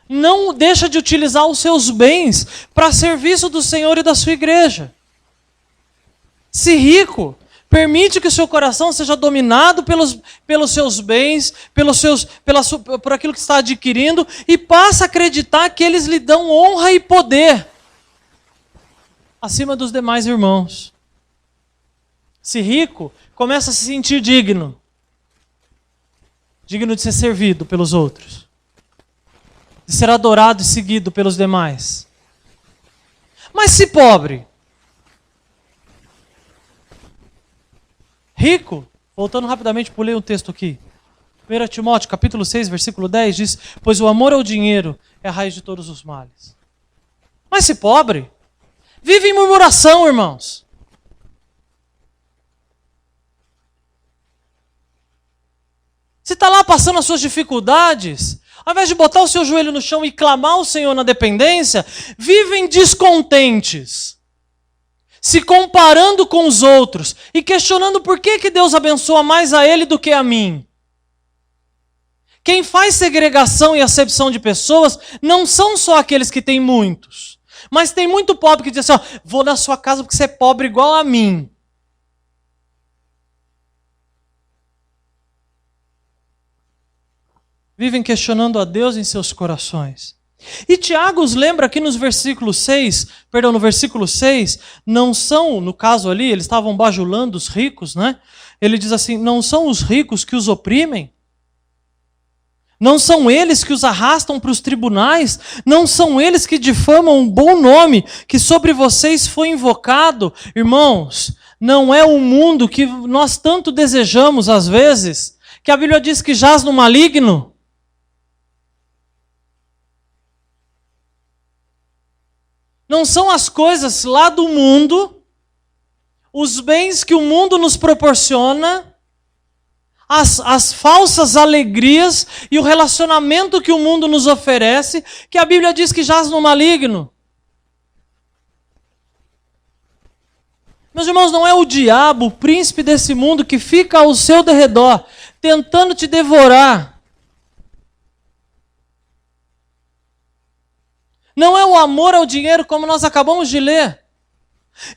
não deixa de utilizar os seus bens para serviço do Senhor e da sua igreja. Se rico, permite que o seu coração seja dominado pelos seus bens, por aquilo que está adquirindo, e passa a acreditar que eles lhe dão honra e poder acima dos demais irmãos. Se rico, começa a se sentir digno de ser servido pelos outros, de ser adorado e seguido pelos demais. Mas se pobre, rico, voltando rapidamente, pulei um texto aqui. 1 Timóteo, capítulo 6, versículo 10, diz: pois o amor ao dinheiro é a raiz de todos os males. Mas se pobre, vive em murmuração, irmãos. Se está lá passando as suas dificuldades, ao invés de botar o seu joelho no chão e clamar ao Senhor na dependência, vivem descontentes, se comparando com os outros e questionando por que Deus abençoa mais a ele do que a mim. Quem faz segregação e acepção de pessoas não são só aqueles que têm muitos, mas tem muito pobre que diz assim: ó, vou na sua casa porque você é pobre igual a mim. Vivem questionando a Deus em seus corações. E Tiago os lembra aqui no versículo 6, não são, no caso ali, eles estavam bajulando os ricos, né? Ele diz assim: não são os ricos que os oprimem? Não são eles que os arrastam para os tribunais? Não são eles que difamam um bom nome que sobre vocês foi invocado? Irmãos, não é o mundo que nós tanto desejamos às vezes, que a Bíblia diz que jaz no maligno? Não são as coisas lá do mundo, os bens que o mundo nos proporciona, as falsas alegrias e o relacionamento que o mundo nos oferece, que a Bíblia diz que jaz no maligno. Meus irmãos, não é o diabo, o príncipe desse mundo, que fica ao seu derredor, tentando te devorar. Não é o amor ao dinheiro, como nós acabamos de ler,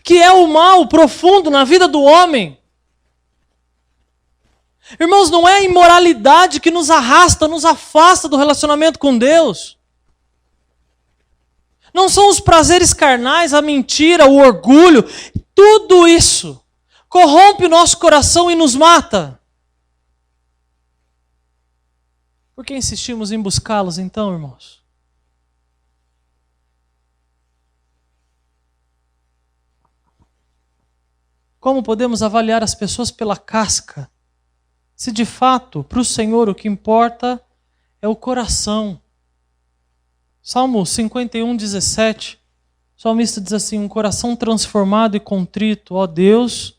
que é o mal profundo na vida do homem. Irmãos, não é a imoralidade que nos arrasta, nos afasta do relacionamento com Deus. Não são os prazeres carnais, a mentira, o orgulho. Tudo isso corrompe o nosso coração e nos mata. Por que insistimos em buscá-los então, irmãos? Como podemos avaliar as pessoas pela casca, se de fato, para o Senhor, o que importa é o coração? Salmo 51, 17, o salmista diz assim: um coração transformado e contrito, ó Deus,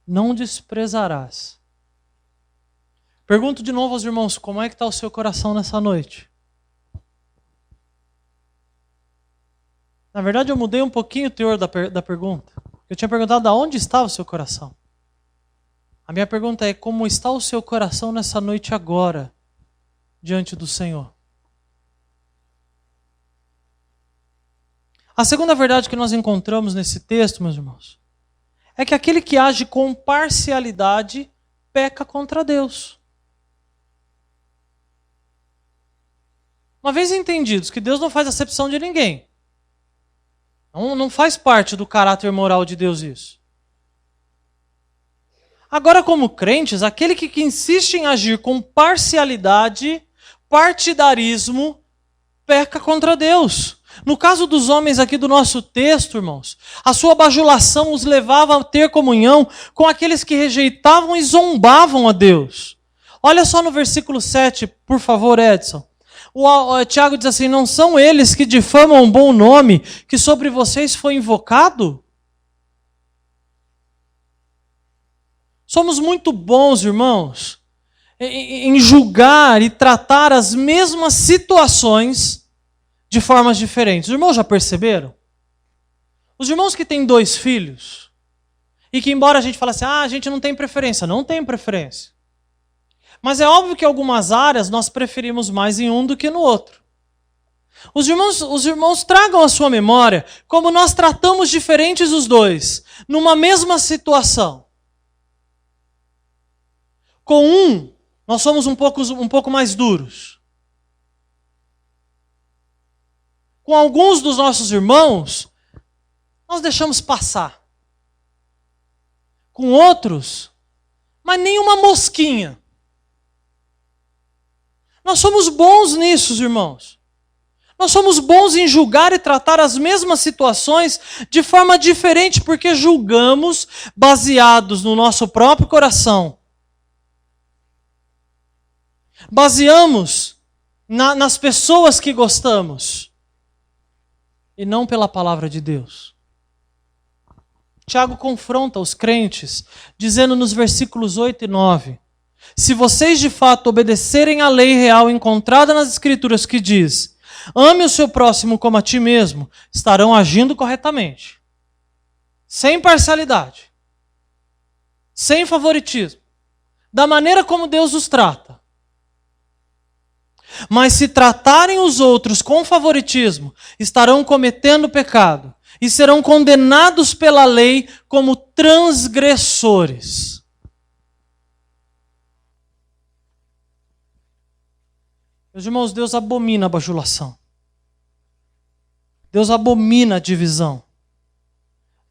não desprezarás. Pergunto de novo aos irmãos, como é que está o seu coração nessa noite? Na verdade, eu mudei um pouquinho o teor da pergunta. Eu tinha perguntado aonde estava o seu coração. A minha pergunta é: como está o seu coração nessa noite agora, diante do Senhor? A segunda verdade que nós encontramos nesse texto, meus irmãos, é que aquele que age com parcialidade peca contra Deus. Uma vez entendidos que Deus não faz acepção de ninguém, não faz parte do caráter moral de Deus isso. Agora, como crentes, aquele que insiste em agir com parcialidade, partidarismo, peca contra Deus. No caso dos homens aqui do nosso texto, irmãos, a sua bajulação os levava a ter comunhão com aqueles que rejeitavam e zombavam a Deus. Olha só no versículo 7, por favor, Edson. O Tiago diz assim: não são eles que difamam um bom nome que sobre vocês foi invocado? Somos muito bons, irmãos, em julgar e tratar as mesmas situações de formas diferentes. Os irmãos já perceberam? Os irmãos que têm 2 filhos, e que embora a gente fale assim, a gente não tem preferência. Não tem preferência. Mas é óbvio que em algumas áreas nós preferimos mais em um do que no outro. Os irmãos tragam à sua memória como nós tratamos diferentes os dois, numa mesma situação. Com um, nós somos um pouco mais duros. Com alguns dos nossos irmãos, nós deixamos passar. Com outros, mas nem uma mosquinha. Nós somos bons nisso, irmãos. Nós somos bons em julgar e tratar as mesmas situações de forma diferente, porque julgamos baseados no nosso próprio coração. Baseamos nas pessoas que gostamos e não pela palavra de Deus. Tiago confronta os crentes, dizendo nos versículos 8 e 9: se vocês de fato obedecerem à lei real encontrada nas Escrituras que diz, ame o seu próximo como a ti mesmo, estarão agindo corretamente. Sem parcialidade. Sem favoritismo. Da maneira como Deus os trata. Mas se tratarem os outros com favoritismo, estarão cometendo pecado e serão condenados pela lei como transgressores. Meus irmãos, Deus abomina a bajulação. Deus abomina a divisão.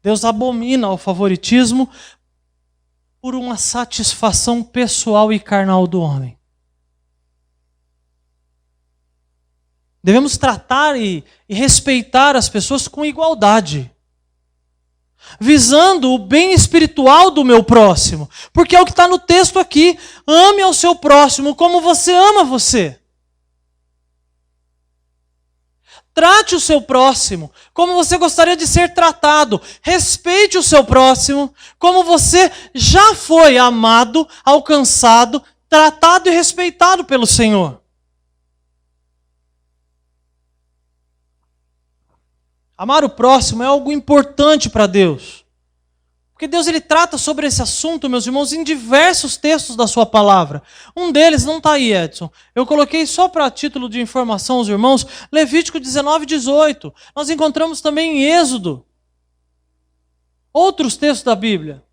Deus abomina o favoritismo por uma satisfação pessoal e carnal do homem. Devemos tratar e respeitar as pessoas com igualdade, visando o bem espiritual do meu próximo, porque é o que está no texto aqui: ame ao seu próximo como você ama você. Trate o seu próximo como você gostaria de ser tratado. Respeite o seu próximo como você já foi amado, alcançado, tratado e respeitado pelo Senhor. Amar o próximo é algo importante para Deus. Porque Deus ele trata sobre esse assunto, meus irmãos, em diversos textos da sua palavra. Um deles não está aí, Edson. Eu coloquei só para título de informação aos irmãos, Levítico 19, 18. Nós encontramos também em Êxodo. Outros textos da Bíblia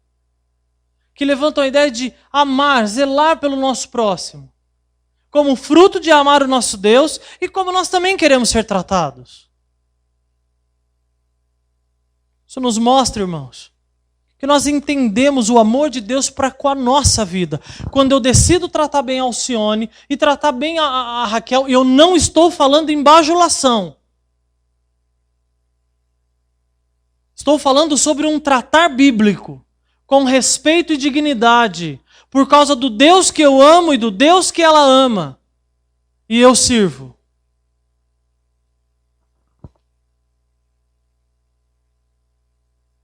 que levantam a ideia de amar, zelar pelo nosso próximo. Como fruto de amar o nosso Deus e como nós também queremos ser tratados. Isso nos mostra, irmãos, que nós entendemos o amor de Deus para com a nossa vida. Quando eu decido tratar bem a Alcione e tratar bem a Raquel, eu não estou falando em bajulação. Estou falando sobre um tratar bíblico, com respeito e dignidade, por causa do Deus que eu amo e do Deus que ela ama. E eu sirvo.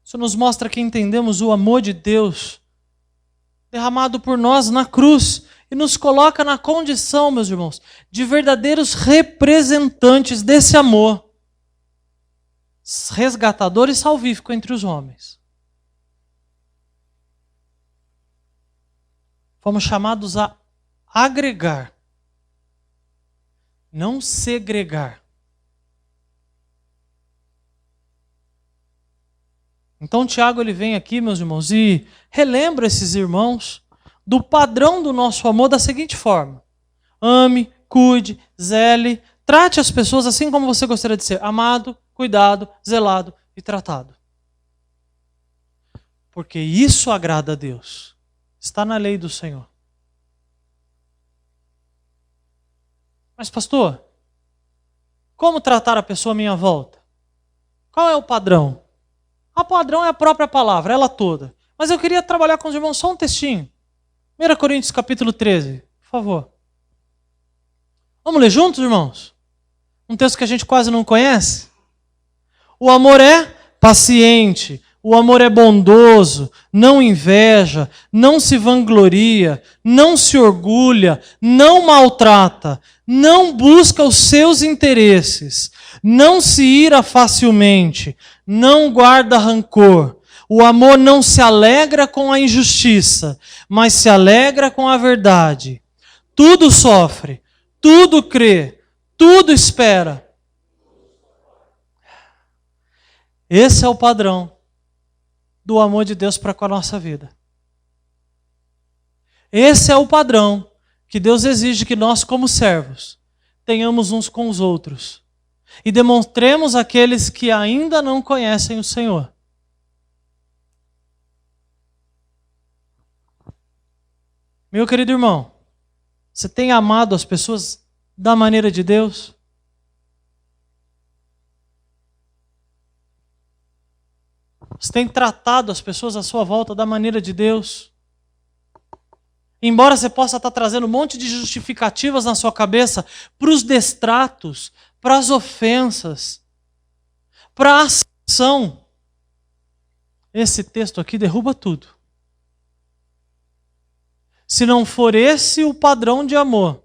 Isso nos mostra que entendemos o amor de Deus derramado por nós na cruz e nos coloca na condição, meus irmãos, de verdadeiros representantes desse amor resgatador e salvífico entre os homens. Fomos chamados a agregar, não segregar. Então Tiago ele vem aqui, meus irmãos, e relembra esses irmãos do padrão do nosso amor da seguinte forma: ame, cuide, zele, trate as pessoas assim como você gostaria de ser amado, cuidado, zelado e tratado. Porque isso agrada a Deus. Está na lei do Senhor. Mas pastor, como tratar a pessoa à minha volta? Qual é o padrão? O padrão é a própria palavra, ela toda. Mas eu queria trabalhar com os irmãos só um textinho. 1 Coríntios capítulo 13, por favor. Vamos ler juntos, irmãos? Um texto que a gente quase não conhece. O amor é paciente, o amor é bondoso, não inveja, não se vangloria, não se orgulha, não maltrata, não busca os seus interesses, não se ira facilmente, não guarda rancor. O amor não se alegra com a injustiça, mas se alegra com a verdade. Tudo sofre, tudo crê, tudo espera. Esse é o padrão do amor de Deus para com a nossa vida. Esse é o padrão que Deus exige que nós, como servos, tenhamos uns com os outros e demonstremos àqueles que ainda não conhecem o Senhor. Meu querido irmão, você tem amado as pessoas da maneira de Deus? Você tem tratado as pessoas à sua volta da maneira de Deus? Embora você possa estar trazendo um monte de justificativas na sua cabeça para os destratos, para as ofensas, para a ação, esse texto aqui derruba tudo. Se não for esse o padrão de amor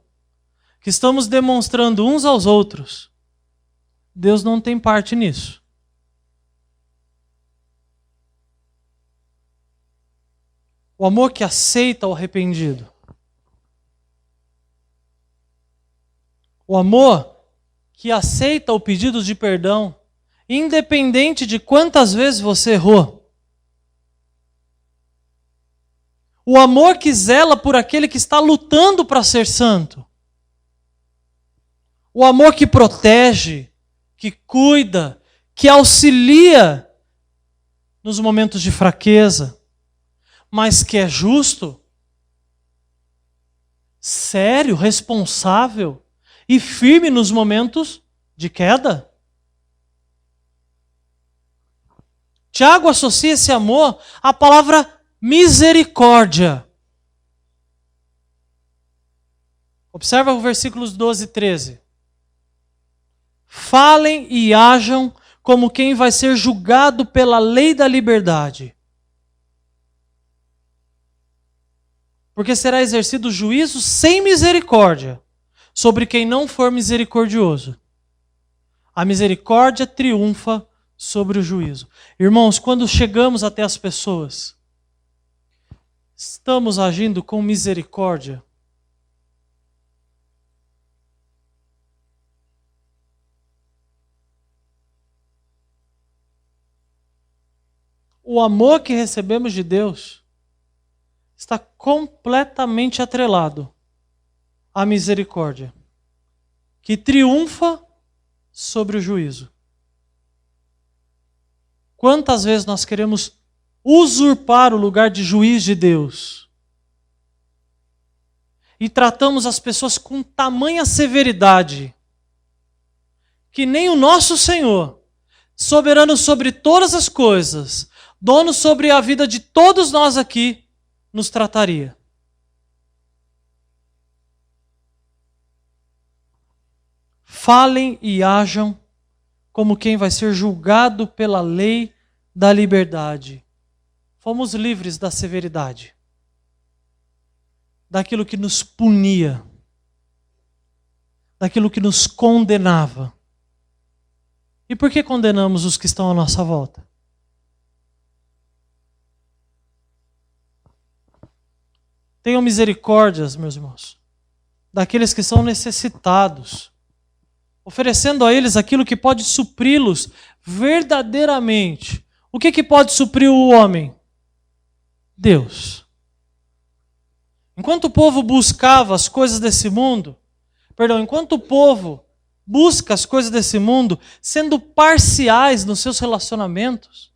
que estamos demonstrando uns aos outros, Deus não tem parte nisso. O amor que aceita o arrependido. O amor que aceita o pedido de perdão, independente de quantas vezes você errou. O amor que zela por aquele que está lutando para ser santo. O amor que protege, que cuida, que auxilia nos momentos de fraqueza, mas que é justo, sério, responsável e firme nos momentos de queda. Tiago associa esse amor à palavra misericórdia. Observa os versículos 12 e 13. Falem e ajam como quem vai ser julgado pela lei da liberdade. Porque será exercido juízo sem misericórdia sobre quem não for misericordioso. A misericórdia triunfa sobre o juízo. Irmãos, quando chegamos até as pessoas, estamos agindo com misericórdia? O amor que recebemos de Deus está completamente atrelado à misericórdia, que triunfa sobre o juízo. Quantas vezes nós queremos usurpar o lugar de juiz de Deus. E tratamos as pessoas com tamanha severidade que nem o nosso Senhor, soberano sobre todas as coisas, dono sobre a vida de todos nós aqui, nos trataria. Falem e ajam como quem vai ser julgado pela lei da liberdade. Fomos livres da severidade, daquilo que nos punia, daquilo que nos condenava. E por que condenamos os que estão à nossa volta? Tenham misericórdias, meus irmãos, daqueles que são necessitados, oferecendo a eles aquilo que pode supri-los verdadeiramente. O que pode suprir o homem? Deus. Enquanto o povo buscava as coisas desse mundo, enquanto o povo busca as coisas desse mundo, sendo parciais nos seus relacionamentos,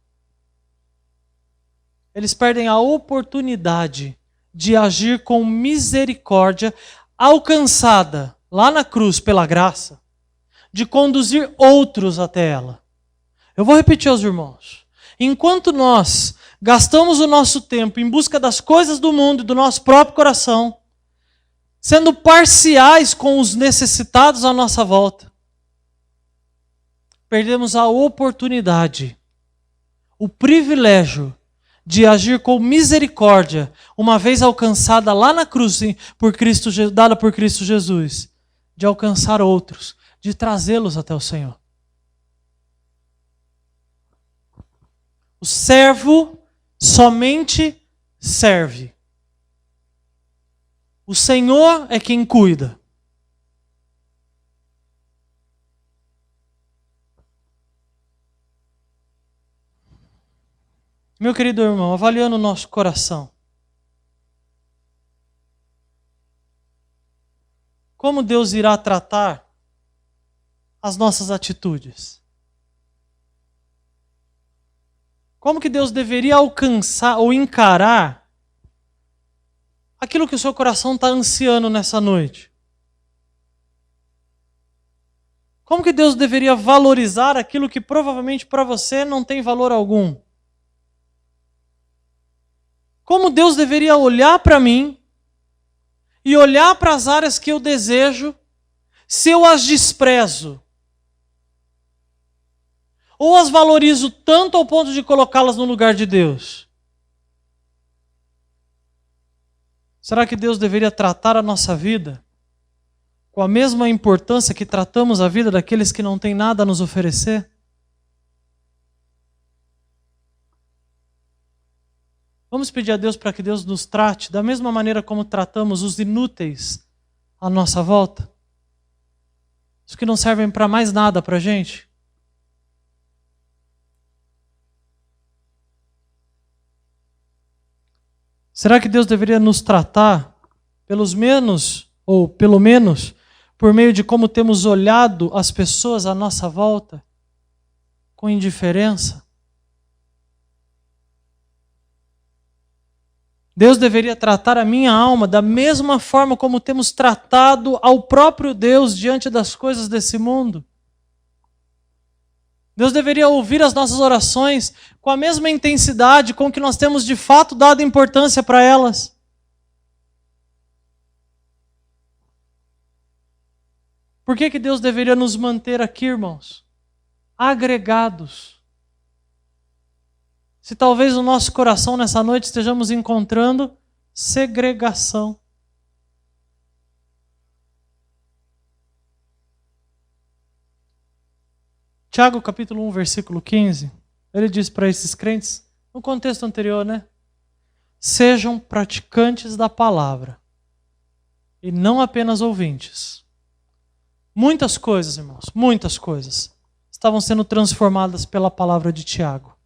eles perdem a oportunidade de agir com misericórdia alcançada lá na cruz pela graça, de conduzir outros até ela. Eu vou repetir aos irmãos. Enquanto nós gastamos o nosso tempo em busca das coisas do mundo e do nosso próprio coração, sendo parciais com os necessitados à nossa volta, perdemos a oportunidade, o privilégio de agir com misericórdia, uma vez alcançada lá na cruz, dada por Cristo Jesus, de alcançar outros, de trazê-los até o Senhor. O servo somente serve. O Senhor é quem cuida. Meu querido irmão, avaliando o nosso coração, como Deus irá tratar as nossas atitudes? Como que Deus deveria alcançar ou encarar aquilo que o seu coração está ansiando nessa noite? Como que Deus deveria valorizar aquilo que provavelmente para você não tem valor algum? Como Deus deveria olhar para mim e olhar para as áreas que eu desejo, se eu as desprezo? Ou as valorizo tanto ao ponto de colocá-las no lugar de Deus? Será que Deus deveria tratar a nossa vida com a mesma importância que tratamos a vida daqueles que não têm nada a nos oferecer? Vamos pedir a Deus para que Deus nos trate da mesma maneira como tratamos os inúteis à nossa volta? Os que não servem para mais nada para a gente? Será que Deus deveria nos tratar, pelo menos, por meio de como temos olhado as pessoas à nossa volta, com indiferença? Deus deveria tratar a minha alma da mesma forma como temos tratado ao próprio Deus diante das coisas desse mundo? Deus deveria ouvir as nossas orações com a mesma intensidade com que nós temos de fato dado importância para elas? Por que Deus deveria nos manter aqui, irmãos? Agregados. Se talvez no nosso coração nessa noite estejamos encontrando segregação. Tiago capítulo 1, versículo 15, ele diz para esses crentes, no contexto anterior, sejam praticantes da palavra e não apenas ouvintes. Muitas coisas, irmãos, muitas coisas estavam sendo transformadas pela palavra de Tiago.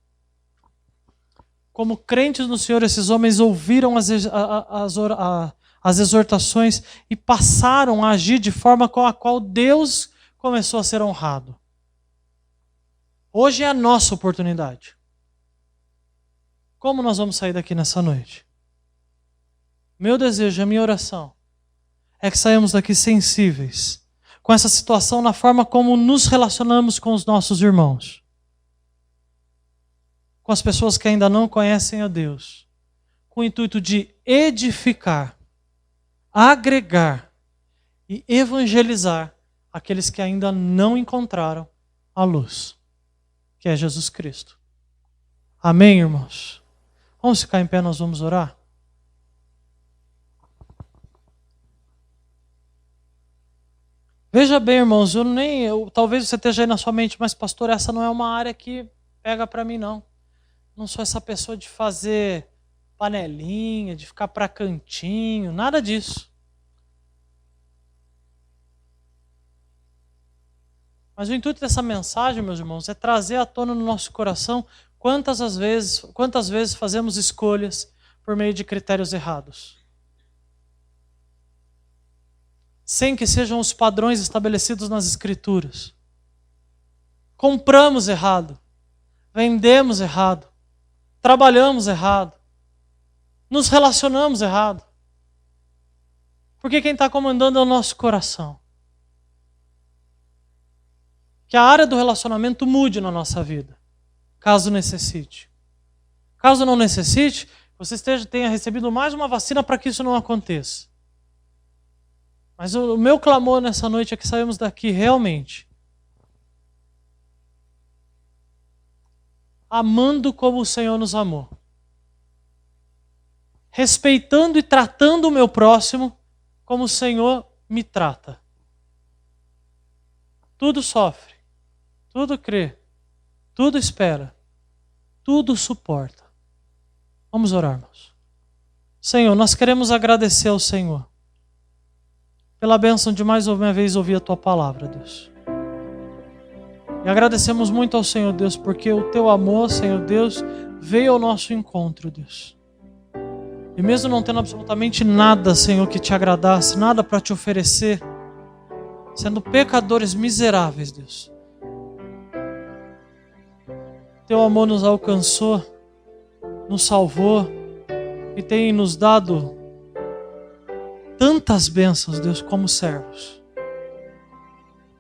Como crentes no Senhor, esses homens ouviram as exortações e passaram a agir de forma com a qual Deus começou a ser honrado. Hoje é a nossa oportunidade. Como nós vamos sair daqui nessa noite? Meu desejo, a minha oração, é que saímos daqui sensíveis com essa situação na forma como nos relacionamos com os nossos irmãos, com as pessoas que ainda não conhecem a Deus, com o intuito de edificar, agregar e evangelizar aqueles que ainda não encontraram a luz, que é Jesus Cristo. Amém, irmãos? Vamos ficar em pé, nós vamos orar? Veja bem, irmãos, talvez você esteja aí na sua mente, mas pastor, essa não é uma área que pega para mim, não. Não sou essa pessoa de fazer panelinha, de ficar para cantinho, nada disso. Mas o intuito dessa mensagem, meus irmãos, é trazer à tona no nosso coração quantas vezes fazemos escolhas por meio de critérios errados, sem que sejam os padrões estabelecidos nas Escrituras. Compramos errado, vendemos errado, trabalhamos errado, nos relacionamos errado. Porque quem está comandando é o nosso coração. Que a área do relacionamento mude na nossa vida, caso necessite. Caso não necessite, você tenha recebido mais uma vacina para que isso não aconteça. Mas o meu clamor nessa noite é que saímos daqui realmente amando como o Senhor nos amou, respeitando e tratando o meu próximo como o Senhor me trata. Tudo sofre, tudo crê, tudo espera, tudo suporta. Vamos orar, irmãos. Senhor, nós queremos agradecer ao Senhor pela bênção de mais uma vez ouvir a Tua palavra, Deus. E agradecemos muito ao Senhor, Deus, porque o Teu amor, Senhor Deus, veio ao nosso encontro, Deus. E mesmo não tendo absolutamente nada, Senhor, que Te agradasse, nada para Te oferecer, sendo pecadores miseráveis, Deus, Teu amor nos alcançou, nos salvou e tem nos dado tantas bênçãos, Deus, como servos.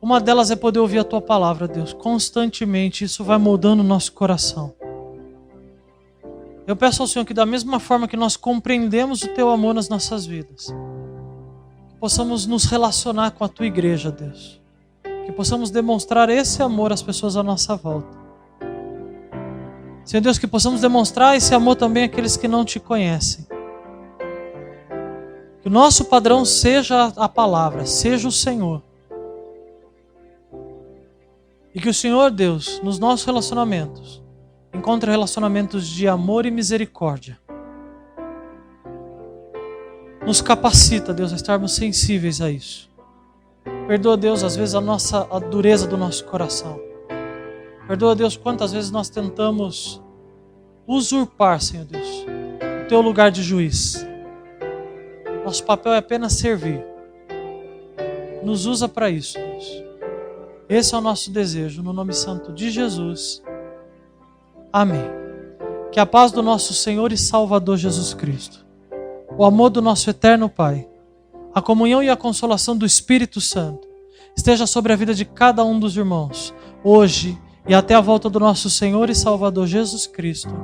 Uma delas é poder ouvir a Tua palavra, Deus, constantemente. Isso vai moldando o nosso coração. Eu peço ao Senhor que da mesma forma que nós compreendemos o Teu amor nas nossas vidas, que possamos nos relacionar com a Tua igreja, Deus. Que possamos demonstrar esse amor às pessoas à nossa volta. Senhor Deus, que possamos demonstrar esse amor também àqueles que não Te conhecem. Que o nosso padrão seja a palavra, seja o Senhor. E que o Senhor, Deus, nos nossos relacionamentos, encontre relacionamentos de amor e misericórdia. Nos capacita, Deus, a estarmos sensíveis a isso. Perdoa, Deus, às vezes a dureza do nosso coração. Perdoa, Deus, quantas vezes nós tentamos usurpar, Senhor Deus, o Teu lugar de juiz. Nosso papel é apenas servir. Nos usa para isso, Deus. Esse é o nosso desejo, no nome santo de Jesus. Amém. Que a paz do nosso Senhor e Salvador Jesus Cristo, o amor do nosso eterno Pai, a comunhão e a consolação do Espírito Santo esteja sobre a vida de cada um dos irmãos, hoje e até a volta do nosso Senhor e Salvador Jesus Cristo.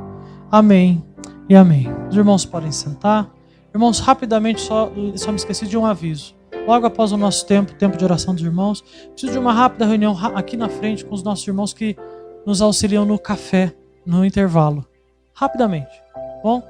Amém e amém. Os irmãos podem sentar. Irmãos, rapidamente, só me esqueci de um aviso. Logo após o nosso tempo de oração dos irmãos, preciso de uma rápida reunião aqui na frente com os nossos irmãos que nos auxiliam no café, no intervalo. Rapidamente, bom?